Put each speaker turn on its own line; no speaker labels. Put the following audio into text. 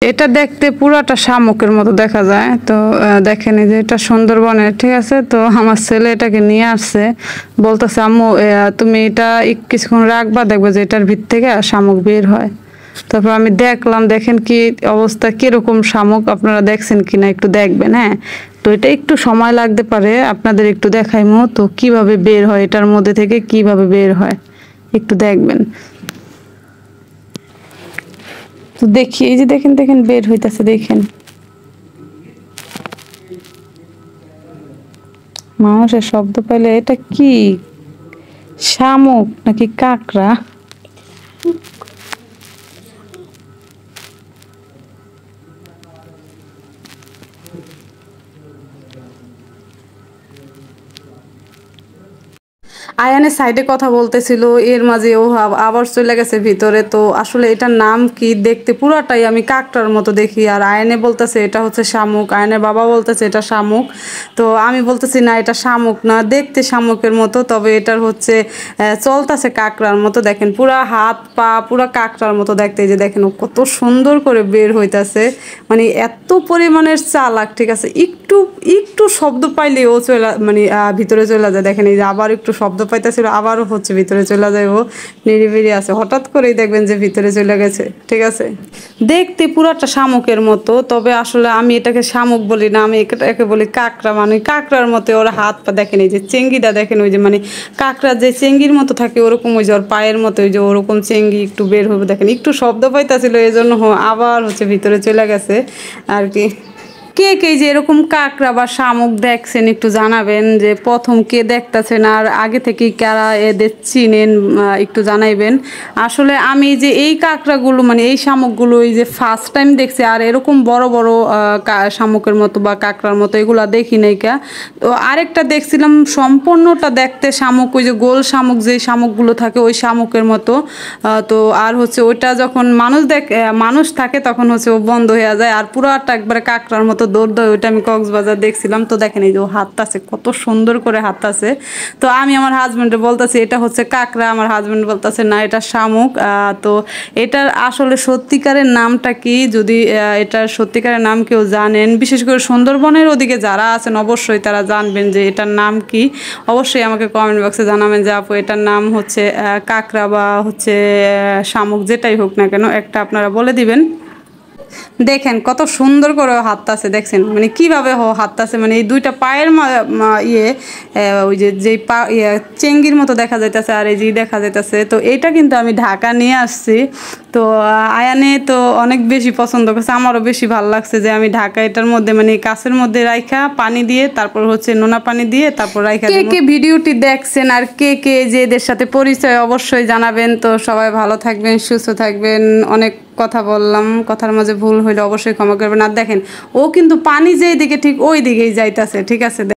এটা দেখতে পুরাটা শামুকের মতো দেখা যায়। তো দেখেন এই যে এটা সুন্দরবনের, ঠিক আছে। তো আমার ছেলে এটাকে নিয়ে আসছে, বলতেছে আম্মু তুমি এটা কিছুক্ষণ রাখবা, দেখবে যে এটার ভিতর থেকে শামুক বের হয়। তারপর আমি দেখলাম, দেখেন কি অবস্থা, কিরকম শামুক, আপনারা দেখছেন কিনা একটু দেখবেন। হ্যাঁ, তো এটা একটু সময় লাগতে পারে, আপনাদের একটু দেখাইমো তো কিভাবে বের হয়, এটার মধ্যে থেকে কিভাবে বের হয় একটু দেখবেন। তো দেখি, এই যে দেখেন দেখেন বের হইতাছে, দেখেন মানুষের শব্দ পাইলে। এটা কি শামুক নাকি কাঁকড়া? আয়ানের সাইডে কথা বলতেছিল, এর মাঝে ও আবার চলে গেছে ভিতরে। তো আসলে এটার নাম কি, দেখতে পুরাটাই আমি কাকটার মতো দেখি। আর আয়ানে বলতেছে এটা হচ্ছে শামুক, আয়ানের বাবা বলতেছে এটা শামুক। তো আমি বলতেছি না, এটা শামুক না, দেখতে শামুকের মতো, তবে এটার হচ্ছে চলতেছে কাকড়ার মতো। দেখেন পুরা হাত পা পুরা কাকড়ার মতো দেখতে। এই যে দেখেন ও কত সুন্দর করে বের হইতাছে, মানে এত পরিমাণের চালাক, ঠিক আছে। একটু একটু শব্দ পাইলে ও চলে, মানে ভিতরে চলে যায়। দেখেন এই যে আবার একটু শব্দ পাইতেছিল, আবারও হচ্ছে ভিতরে চলে যায়, ও নিরিবিরি আছে। হঠাৎ করেই দেখবেন যে ভিতরে চলে গেছে, ঠিক আছে। দেখতে পুরাটা শামুকের মতো, তবে আসলে আমি এটাকে শামুক বলি না, আমি এটাকে বলি কাঁকড়া। মানে কাঁকড়ার মতো ওর হাত পা, দেখেন এই যে চেঙ্গিটা দেখেন, ওই যে মানে কাঁকড়া যে চেঙ্গির মতো থাকে ওরকম, ওই যে ওর পায়ের মতো ওই যে ওরকম চেঙ্গি একটু বের হবে। দেখেন একটু শব্দ পাইতেছিল, এই জন্য আবার হচ্ছে ভিতরে চলে গেছে আর কি। কে কে যে এরকম কাঁকড়া বা শামুক দেখছেন একটু জানাবেন, যে প্রথম কে দেখতেছেন আর আগে থেকেই কারা এদের চিনেন, একটু জানাইবেন। আসলে আমি যে এই কাঁকড়াগুলো মানে এই শামুকগুলো এই যে ফার্স্ট টাইম দেখছি, আর এরকম বড় বড় শামুকের মতো বা কাঁকড়ার মতো এগুলো দেখি নাই কা। তো আরেকটা দেখছিলাম সম্পূর্ণটা দেখতে শামুক, ওই যে গোল শামুক, যে শামুকগুলো থাকে ওই শামুকের মতো। তো আর হচ্ছে ওইটা যখন মানুষ থাকে তখন হচ্ছে ও বন্ধ হয়ে যায়, আর পুরাটা একবারে কাঁকড়ার মতো দৌড় দেয়। ওইটা আমি কক্সবাজার দেখছিলাম। তো দেখেন এই যে ও হাত আছে, কত সুন্দর করে হাত আছে। তো আমি আমার হাজব্যান্ডে বলতেছি এটা হচ্ছে কাঁকড়া, আমার হাজব্যান্ড বলতেছে না এটা শামুক। তো এটার আসলে সত্যিকারের নামটা কি, যদি এটার সত্যিকারের নাম কেউ জানেন, বিশেষ করে সুন্দরবনের ওদিকে যারা আছেন অবশ্যই তারা জানবেন যে এটার নাম কি। অবশ্যই আমাকে কমেন্ট বক্সে জানাবেন যে আপু এটার নাম হচ্ছে কাঁকড়া বা হচ্ছে শামুক, যেটাই হোক না কেন একটা আপনারা বলে দিবেন। দেখেন কত সুন্দর করে হাততাছে, দেখছেন মানে কিভাবে হাততাছে, মানে এই দুইটা পায়ের ইয়ে ওই যে যেই পা ইয়ে চেঙ্গির মতো দেখা যাইতেছে, আর এই যে দেখা যাইতেছে। তো এইটা কিন্তু আমি ঢাকা নিয়ে আসছি। তো আয়ানে তো অনেক বেশি পছন্দ করছে, আমারও বেশি ভালো লাগছে যে আমি ঢাকা এটার মধ্যে মানে কাছের মধ্যে রাইখা পানি দিয়ে, তারপর হচ্ছে নোনা পানি দিয়ে তারপর রাইখা। কে কে ভিডিওটি দেখছেন আর কে কে যে এদের সাথে পরিচয় অবশ্যই জানাবেন। তো সবাই ভালো থাকবেন, সুস্থ থাকবেন। অনেক কথা বললাম, কথার মাঝে ভুল হইলে অবশ্যই ক্ষমা করবেন। আর দেখেন ও কিন্তু পানি যেই দিকে ঠিক ওই দিকেই যাইতাছে, ঠিক আছে।